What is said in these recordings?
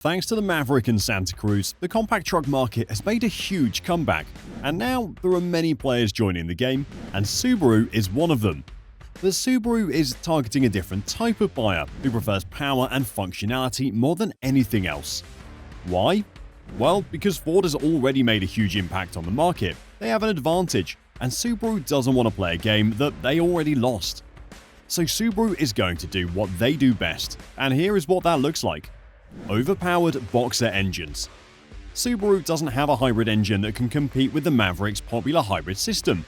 Thanks to the Maverick and Santa Cruz, the compact truck market has made a huge comeback, and now there are many players joining the game, and Subaru is one of them. But Subaru is targeting a different type of buyer who prefers power and functionality more than anything else. Why? Well, because Ford has already made a huge impact on the market, they have an advantage, and Subaru doesn't want to play a game that they already lost. So Subaru is going to do what they do best, and here is what that looks like. Overpowered boxer engines. Subaru doesn't have a hybrid engine that can compete with the Maverick's popular hybrid system.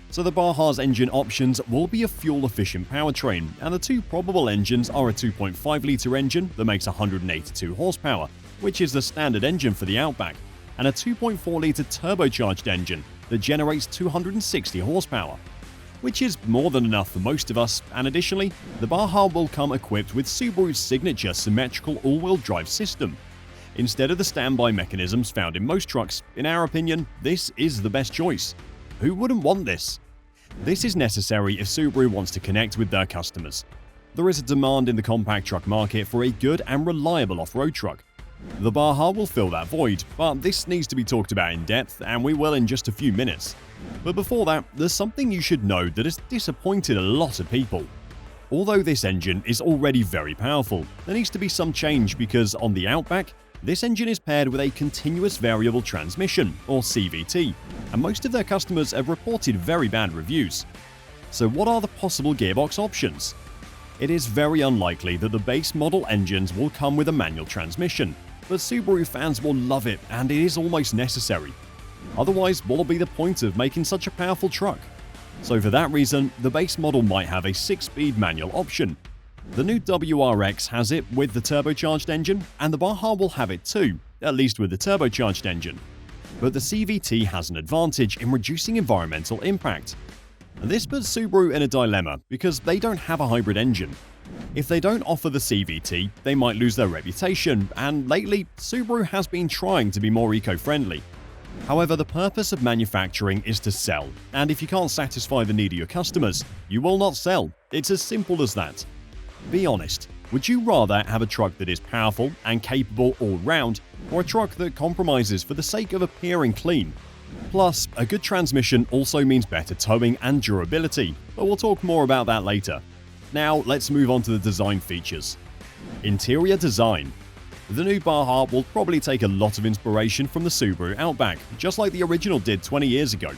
So the Baja's engine options will be a fuel-efficient powertrain, and the two probable engines are a 2.5-litre engine that makes 182 horsepower, which is the standard engine for the Outback, and a 2.4-litre turbocharged engine that generates 260 horsepower, which is more than enough for most of us, and additionally, the Baja will come equipped with Subaru's signature symmetrical all-wheel drive system. Instead of the standby mechanisms found in most trucks, in our opinion, this is the best choice. Who wouldn't want this? This is necessary if Subaru wants to connect with their customers. There is a demand in the compact truck market for a good and reliable off-road truck. The Baja will fill that void, but this needs to be talked about in depth, and we will in just a few minutes. But before that, there's something you should know that has disappointed a lot of people. Although this engine is already very powerful, there needs to be some change because on the Outback, this engine is paired with a continuous variable transmission, or CVT, and most of their customers have reported very bad reviews. So what are the possible gearbox options? It is very unlikely that the base model engines will come with a manual transmission, but Subaru fans will love it and it is almost necessary. Otherwise, what will be the point of making such a powerful truck? So for that reason, the base model might have a 6-speed manual option. The new WRX has it with the turbocharged engine, and the Baja will have it too, at least with the turbocharged engine. But the CVT has an advantage in reducing environmental impact. This puts Subaru in a dilemma because they don't have a hybrid engine. If they don't offer the CVT, they might lose their reputation, and lately, Subaru has been trying to be more eco-friendly. However, the purpose of manufacturing is to sell, and if you can't satisfy the need of your customers, you will not sell. It's as simple as that. Be honest, would you rather have a truck that is powerful and capable all round, or a truck that compromises for the sake of appearing clean? Plus, a good transmission also means better towing and durability, but we'll talk more about that later. Now, let's move on to the design features. Interior design. The new Baja will probably take a lot of inspiration from the Subaru Outback, just like the original did 20 years ago.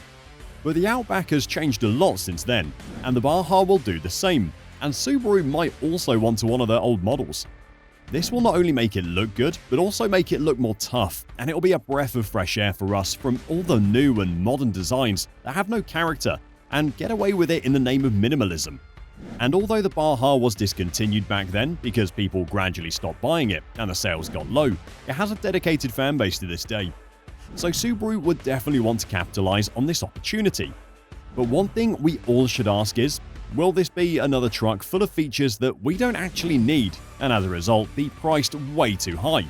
But the Outback has changed a lot since then, and the Baja will do the same, and Subaru might also want to honor their old models. This will not only make it look good, but also make it look more tough, and it will be a breath of fresh air for us from all the new and modern designs that have no character and get away with it in the name of minimalism. And although the Baja was discontinued back then because people gradually stopped buying it and the sales got low, it has a dedicated fan base to this day. So Subaru would definitely want to capitalize on this opportunity. But one thing we all should ask is, will this be another truck full of features that we don't actually need, and as a result be priced way too high?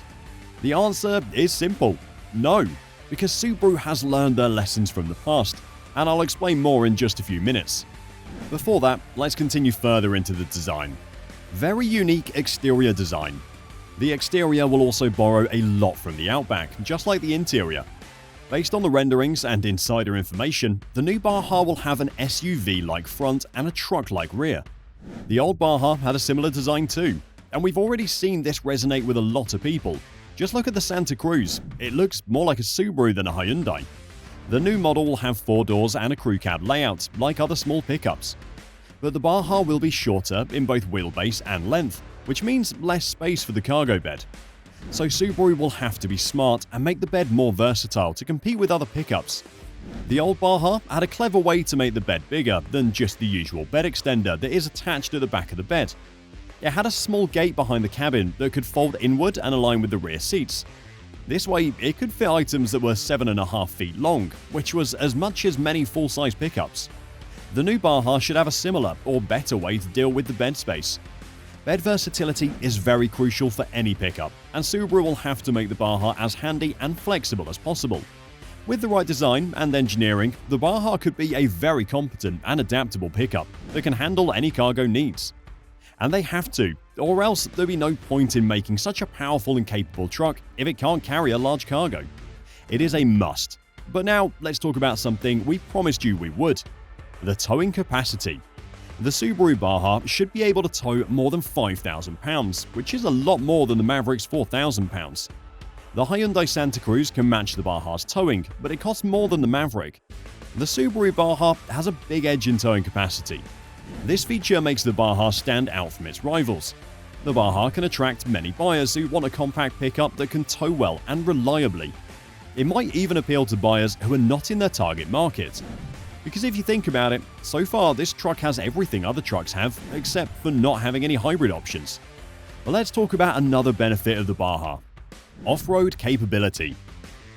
The answer is simple: no, because Subaru has learned their lessons from the past, and I'll explain more in just a few minutes. Before that, let's continue further into the design. Very unique exterior design. The exterior will also borrow a lot from the Outback, just like the interior. Based on the renderings and insider information, the new Baja will have an SUV-like front and a truck-like rear. The old Baja had a similar design too, and we've already seen this resonate with a lot of people. Just look at the Santa Cruz, it looks more like a Subaru than a Hyundai. The new model will have 4 doors and a crew cab layout, like other small pickups. But the Baja will be shorter in both wheelbase and length, which means less space for the cargo bed. So Subaru will have to be smart and make the bed more versatile to compete with other pickups. The old Baja had a clever way to make the bed bigger than just the usual bed extender that is attached at the back of the bed. It had a small gate behind the cabin that could fold inward and align with the rear seats. This way, it could fit items that were 7.5 feet long, which was as much as many full-size pickups. The new Baja should have a similar or better way to deal with the bed space. Bed versatility is very crucial for any pickup, and Subaru will have to make the Baja as handy and flexible as possible. With the right design and engineering, the Baja could be a very competent and adaptable pickup that can handle any cargo needs. And they have to, or else there'd be no point in making such a powerful and capable truck if it can't carry a large cargo. It is a must. But now let's talk about something we promised you we would: the towing capacity. The Subaru Baja should be able to tow more than 5,000 pounds, which is a lot more than the Maverick's 4,000 pounds. The Hyundai Santa Cruz can match the Baja's towing, but it costs more than the Maverick. The Subaru Baja has a big edge in towing capacity. This feature makes the Baja stand out from its rivals. The Baja can attract many buyers who want a compact pickup that can tow well and reliably. It might even appeal to buyers who are not in their target market. Because if you think about it, so far this truck has everything other trucks have, except for not having any hybrid options. But let's talk about another benefit of the Baja: off-road capability.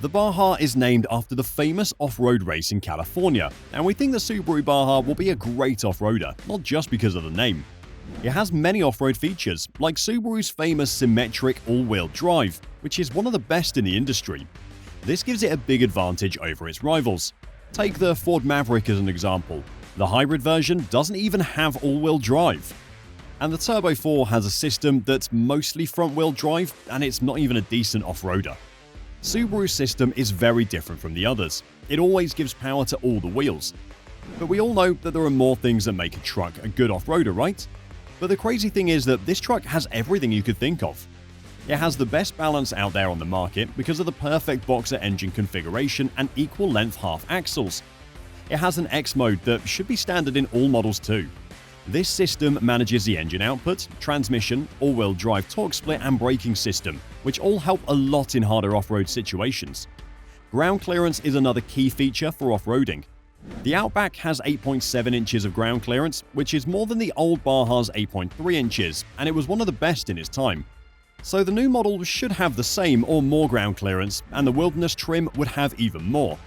The Baja is named after the famous off-road race in California, and we think the Subaru Baja will be a great off-roader, not just because of the name. It has many off-road features, like Subaru's famous symmetric all-wheel drive, which is one of the best in the industry. This gives it a big advantage over its rivals. Take the Ford Maverick as an example. The hybrid version doesn't even have all-wheel drive. And the Turbo 4 has a system that's mostly front-wheel drive, and it's not even a decent off-roader. Subaru's system is very different from the others. It always gives power to all the wheels. But we all know that there are more things that make a truck a good off-roader, right? But the crazy thing is that this truck has everything you could think of. It has the best balance out there on the market because of the perfect boxer engine configuration and equal-length half axles. It has an X mode that should be standard in all models too. This system manages the engine output, transmission, all-wheel drive torque split and braking system, which all help a lot in harder off-road situations. Ground clearance is another key feature for off-roading. The Outback has 8.7 inches of ground clearance, which is more than the old Baja's 8.3 inches, and it was one of the best in its time. So the new model should have the same or more ground clearance, and the Wilderness trim would have even more.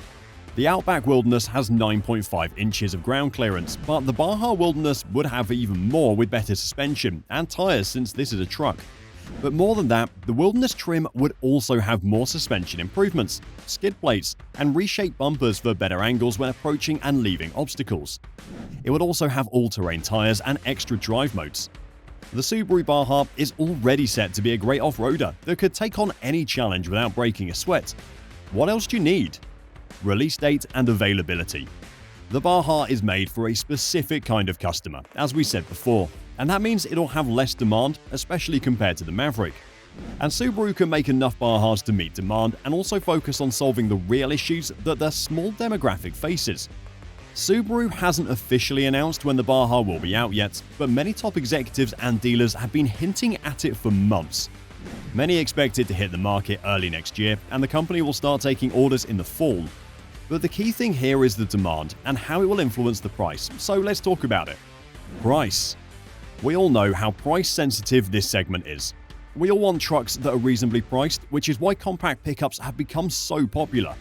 The Outback Wilderness has 9.5 inches of ground clearance, but the Baja Wilderness would have even more with better suspension and tyres since this is a truck. But more than that, the Wilderness trim would also have more suspension improvements, skid plates, and reshaped bumpers for better angles when approaching and leaving obstacles. It would also have all-terrain tyres and extra drive modes. The Subaru Baja is already set to be a great off-roader that could take on any challenge without breaking a sweat. What else do you need? Release date and availability. The Baja is made for a specific kind of customer, as we said before, and that means it'll have less demand, especially compared to the Maverick. And Subaru can make enough Bajas to meet demand and also focus on solving the real issues that their small demographic faces. Subaru hasn't officially announced when the Baja will be out yet, but many top executives and dealers have been hinting at it for months. Many expect it to hit the market early next year, and the company will start taking orders in the fall. But the key thing here is the demand and how it will influence the price, so let's talk about it. Price. We all know how price-sensitive this segment is. We all want trucks that are reasonably priced, which is why compact pickups have become so popular.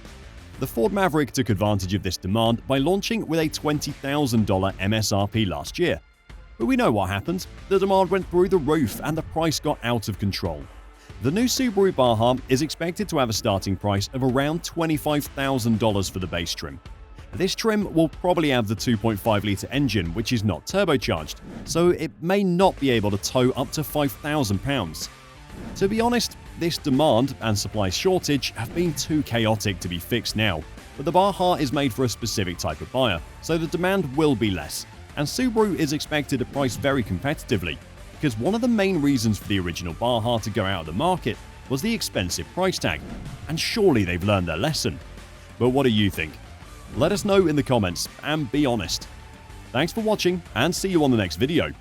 The Ford Maverick took advantage of this demand by launching with a $20,000 MSRP last year. But we know what happened. The demand went through the roof and the price got out of control. The new Subaru Baja is expected to have a starting price of around $25,000 for the base trim. This trim will probably have the 2.5-litre engine, which is not turbocharged, so it may not be able to tow up to 5,000 pounds. To be honest, this demand and supply shortage have been too chaotic to be fixed now, but the Baja is made for a specific type of buyer, so the demand will be less, and Subaru is expected to price very competitively, because one of the main reasons for the original Baja to go out of the market was the expensive price tag, and surely they've learned their lesson. But what do you think? Let us know in the comments and be honest. Thanks for watching and see you on the next video.